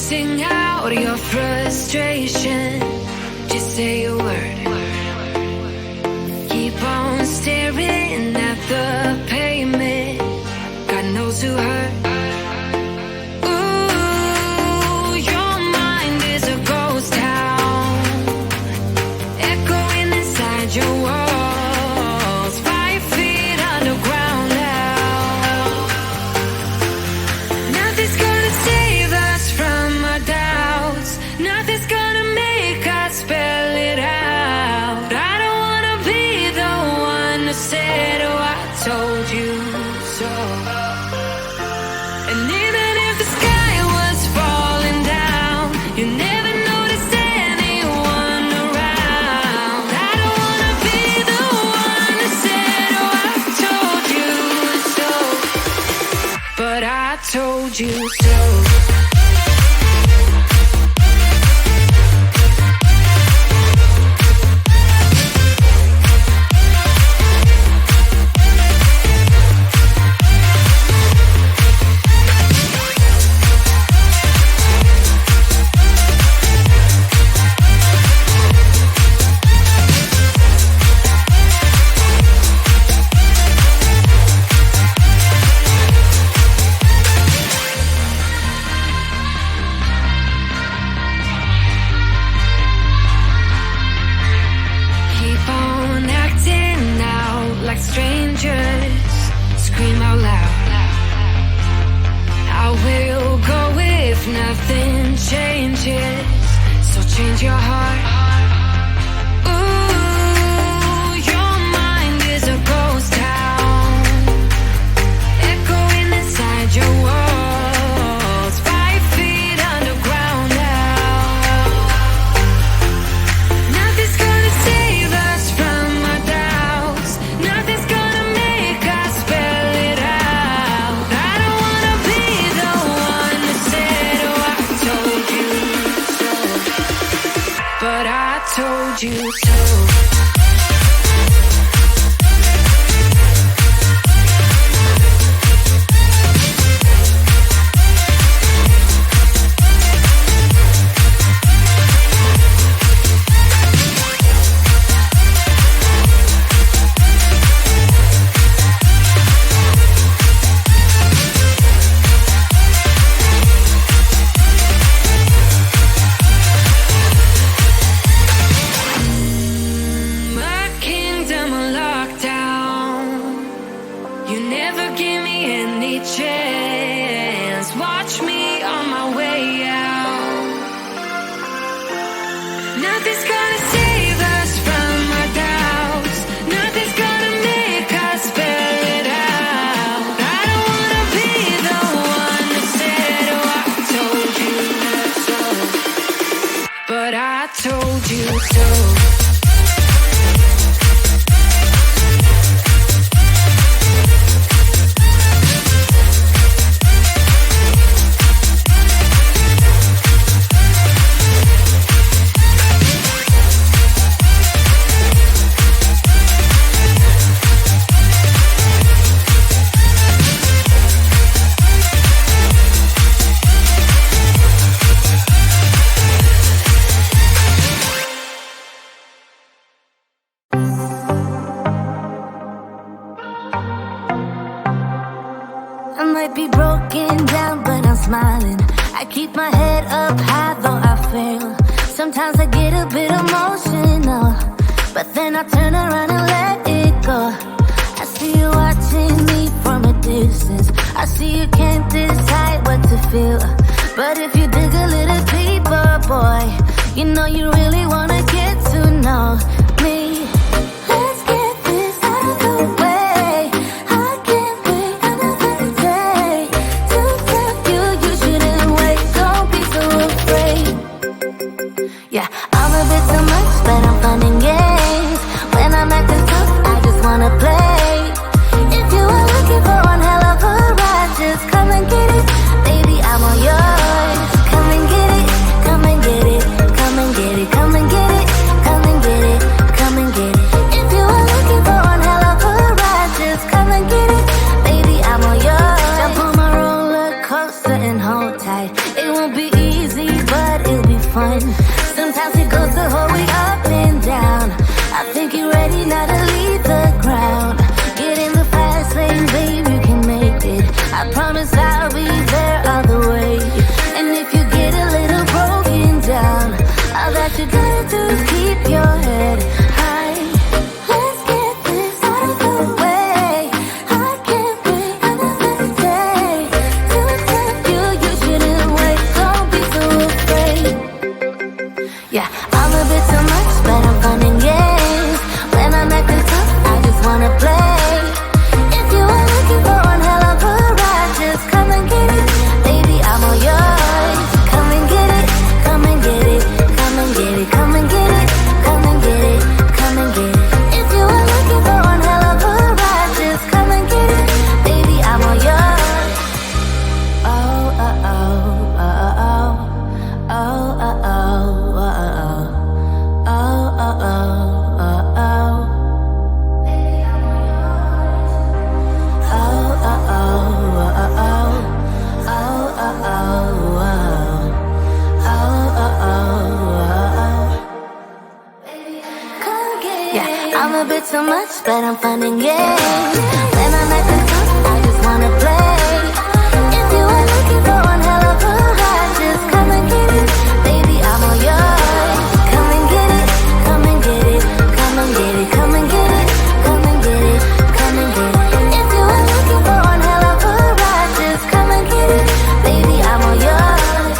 Sing out your frustration. Just say a word. Keep on staring at the pavement. God knows who hurt. Ooh, your mind is a ghost town, echoing inside your walls. 5 feet underground now. Nothing's gonna save us from our doubts. Nothing's gonna make us spell it out. I don't wanna be the one who said, oh, I told you so. And even if the sky was falling down, you never noticed anyone around. I don't wanna be the one who said, oh, I told you so. But I told you so. Keep on acting out like strangers. Scream out loud. I will go if nothing changes. So change your heart. Ooh, your mind is a ghost town, echoing inside your walls. 5 feet underground now. Nothing's gonna save us from our doubts. Nothing's gonna make us spell it out. I don't wanna be the one who said, oh, I told you so. But I told you so. My kingdom on lockdown. You never give me any chance. Watch me on my way out. Nothing's gonna save us from our doubts. Nothing's gonna make us spell it out. I don't wanna be the one who said, oh, I told you so. But I told you so. I might be broken down, but I'm smiling. I keep my head up high, though I fail. Sometimes I get a bit emotional, but then I turn around and let it go. I see you watching me from a distance. I see you can't decide what to feel. But if you dig a little deeper, boy, you know you really wanna get to know me. Let's get this out of the way. I can't wait another day to tell you you shouldn't wait. Don't be so afraid. Yeah, I'm a bit too much, but I'm fun and games. When I'm acting tough, I just wanna play. If you are looking for one hell of a ride, just come and get it. Baby, I'm all yours. Come and get it, come and get it, come and get it, come and get it, come and get it, come and get it. promise I'll be there all the way. And if you get a little broken down, all that you gotta do is keep your head high. Let's get this out of the way. I can't wait another day to tell you you shouldn't wait. Don't be so afraid. Yeah, I'm a bit too much, but I'm fun and games. When I'm acting tough, I just wanna play. If you are looking for one hell of a ride, just come and get it. Baby, I'm all yours. Come and get it, come and get it, come and get it, come and get it, come and get it, come and get it. If you are looking for one hell of a ride, just come and get it. Baby, I'm all yours. Oh, oh, oh, oh, oh, oh, oh, oh, oh, oh. Oh, oh, oh, oh, oh. Baby, I'm all yours. Oh, oh, oh, oh, oh. Oh, oh, oh, oh. Oh, oh, oh, oh. Come get it. Yeah, I'm a bit too much, but I'm fun and games. When I'm acting tough, I just wanna play. If you are looking for one hell of a ride, just come and get it. Baby, I'm all yours. Come and get it, come and get it, come and get it, come and get it, come and get it, come and get it. If you are looking for one hell of a ride, just come and get it. Baby, I'm all yours.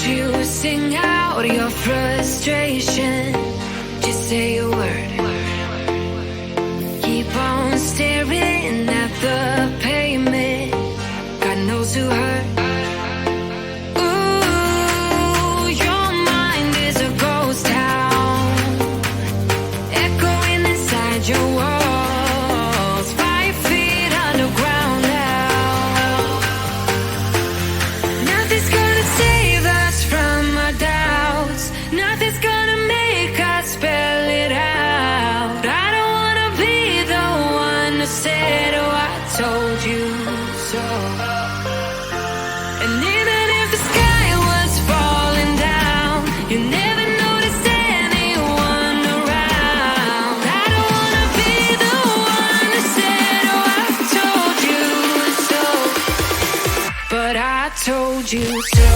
you sing out your frustration. Just say a word. Keep on staring at the pavement. God knows who hurt. Ooh, your mind is a ghost town, echoing inside your walls. 5 feet underground now. Nothing's gonna save us from our doubts. Nothing's gonna make us spell it out. I don't wanna be the one who said, oh, I told you so. And even if the sky was falling down, you never noticed anyone around. I don't wanna be the one who said, oh, I told you so. But I told you so.